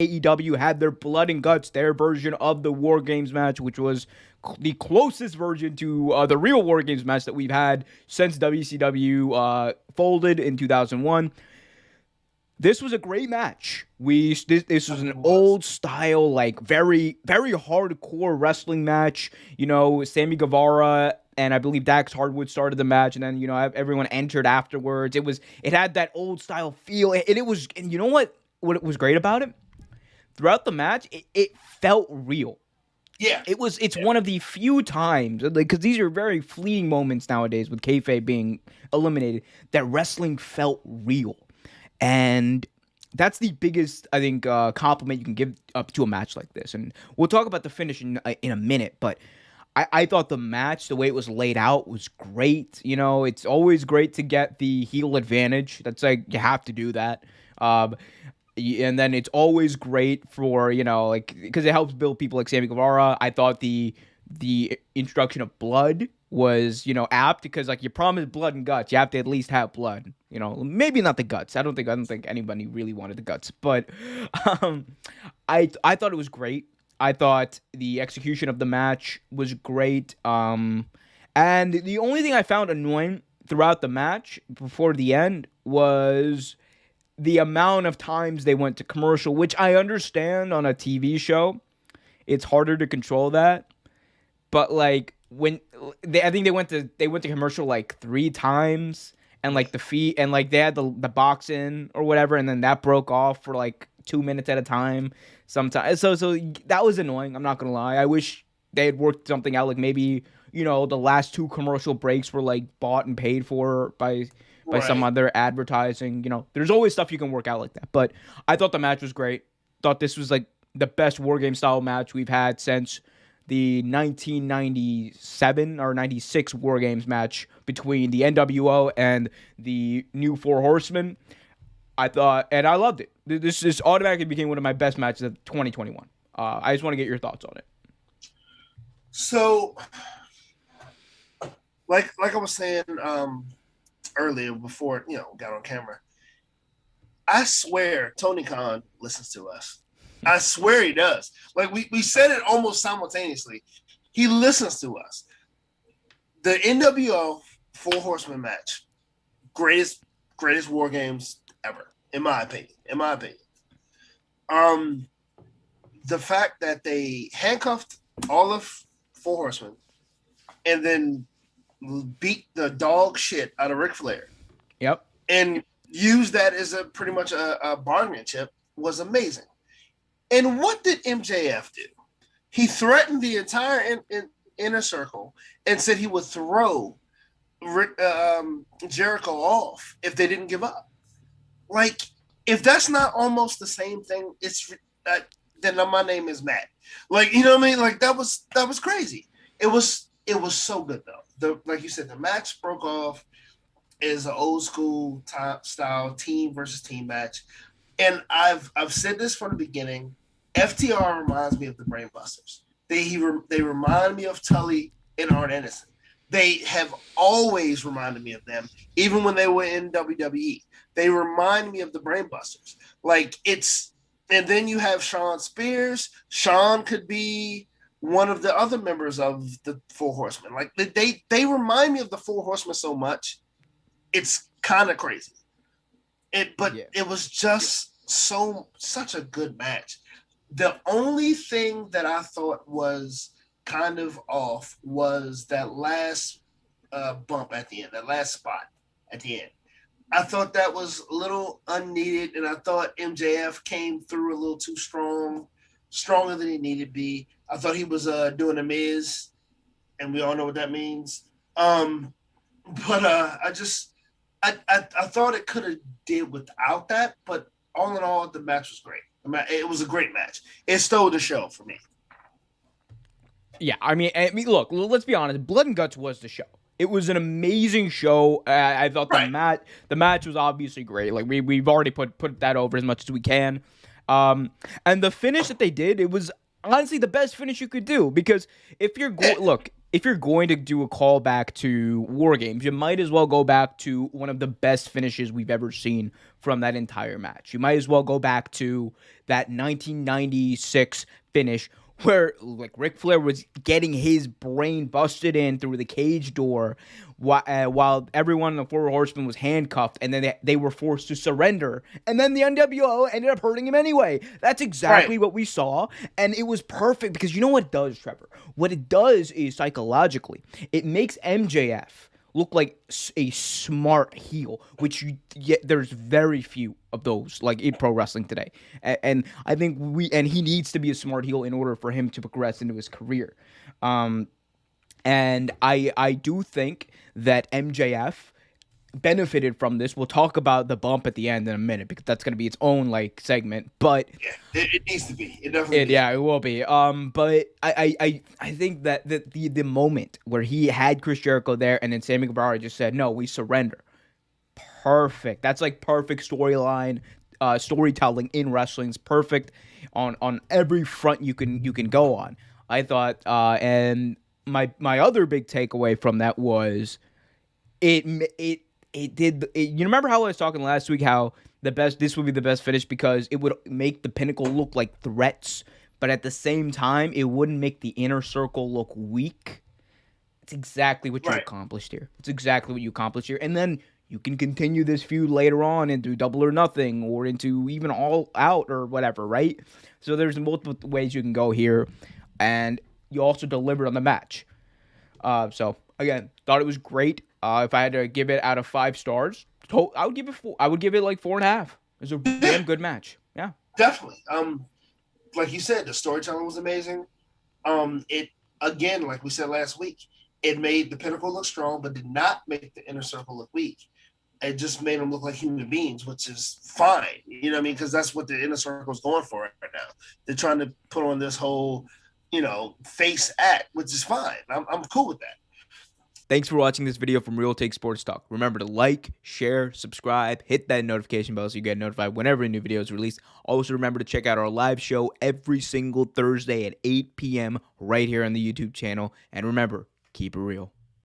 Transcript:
AEW had their blood and guts, their version of the War Games match, which was the closest version to the real War Games match that we've had since WCW folded in 2001. This was a great match. This was an old style, like very very hardcore wrestling match. Sammy Guevara and I believe Dax Hardwood started the match, and then everyone entered afterwards. It had that old style feel, and it was. And you know what? What was great about it? Throughout the match, it felt real. Yeah, It's one of the few times, because these are very fleeting moments nowadays with kayfabe being eliminated, that wrestling felt real. And that's the biggest, I think, compliment you can give up to a match like this. And we'll talk about the finish in a minute, but I thought the match, the way it was laid out, was great. It's always great to get the heel advantage. That's like, you have to do that. And then it's always great for, because it helps build people like Sammy Guevara. I thought the introduction of blood was, apt, because you promise blood and guts, you have to at least have blood. Maybe not the guts. I don't think anybody really wanted the guts, but I thought it was great. I thought the execution of the match was great. And the only thing I found annoying throughout the match before the end was the amount of times they went to commercial, which I understand on a TV show. It's harder to control that. But when I think they went to commercial 3 times, and the feet, and they had the box in or whatever, and then that broke off for 2 minutes at a time sometimes. So that was annoying, I'm not gonna lie. I wish they had worked something out, maybe the last 2 commercial breaks were bought and paid for by some other advertising. There's always stuff you can work out like that. But I thought the match was great. Thought this was the best War Game style match we've had since the 1997 or 96 War Games match between the NWO and the New Four Horsemen. I thought, and I loved it. This automatically became one of my best matches of 2021. I just want to get your thoughts on it. So, like I was saying earlier before got on camera, I swear Tony Khan listens to us. I swear he does. We said it almost simultaneously. He listens to us. The NWO Four Horsemen match, greatest War Games ever, in my opinion. The fact that they handcuffed all of Four Horsemen and then beat the dog shit out of Ric Flair. Yep. And used that as pretty much a bargaining chip was amazing. And what did MJF do? He threatened the entire inner circle and said he would throw Jericho off if they didn't give up. If that's not almost the same thing, it's then my name is Matt. You know what I mean? That was crazy. It was so good though. Like you said, the match broke off as an old school top style team versus team match. And I've said this from the beginning. FTR reminds me of the Brainbusters. They remind me of Tully and Arn Anderson. They have always reminded me of them, even when they were in WWE. They remind me of the Brainbusters. And then you have Sean Spears. Sean could be one of the other members of the Four Horsemen. They remind me of the Four Horsemen so much, it's kind of crazy. It was just such a good match. The only thing that I thought was kind of off was that last bump at the end, that last spot at the end. I thought that was a little unneeded, and I thought MJF came through a little too stronger than he needed to be. I thought he was doing a Miz, and we all know what that means. I thought it could have did without that, but all in all, the match was great. It was a great match. It stole the show for me. Yeah, I mean, look, let's be honest. Blood and Guts was the show. It was an amazing show. I thought the match was obviously great. We've already put that over as much as we can. And the finish that they did, it was honestly the best finish you could do, because if you're look, if you're going to do a callback to War Games, you might as well go back to one of the best finishes we've ever seen from that entire match. You might as well go back to that 1996 finish where like Ric Flair was getting his brain busted in through the cage door while everyone in the Four Horsemen was handcuffed, and then they were forced to surrender. And then the NWO ended up hurting him anyway. That's exactly Right. what we saw, and it was perfect because you know what it does, Trevor? What it does is psychologically, it makes MJF look like a smart heel, which there's very few of those like in pro wrestling today. And I think he needs to be a smart heel in order for him to progress into his career. And I do think that MJF benefited from this. We'll talk about the bump at the end in a minute because that's going to be its own like segment. But Yeah, it needs to be. It definitely needs it will be. But I think that the moment where he had Chris Jericho there and then Sammy Guevara just said, "No, we surrender." Perfect. That's like perfect storyline, storytelling in wrestling. It's perfect on every front you can go on. I thought, and my other big takeaway from that was it you remember how I was talking last week how this would be the best finish because it would make the Pinnacle look like threats, but at the same time it wouldn't make the Inner Circle look weak. It's exactly what you right. accomplished here. It's exactly what you accomplished here. And then you can continue this feud later on into Double or Nothing or into even All Out or whatever, right? So there's multiple ways you can go here. And you also delivered on the match. So again, thought it was great. If I had to give it out of 5 stars, I would give it 4. I would give it like 4.5. It was a damn good match. Yeah, Definitely. Like you said, the storytelling was amazing. It again, like we said last week, it made the Pinnacle look strong, but did not make the Inner Circle look weak. It just made them look like human beings, which is fine. You know what I mean? Because that's what the Inner Circle is going for right now. They're trying to put on this whole, face act, which is fine. I'm cool with that. thanks for watching this video from Real Take Sports Talk. Remember to like, share, subscribe, hit that notification bell so you get notified whenever a new video is released. Also, remember to check out our live show every single Thursday at 8 p.m. right here on the YouTube channel. And remember, keep it real.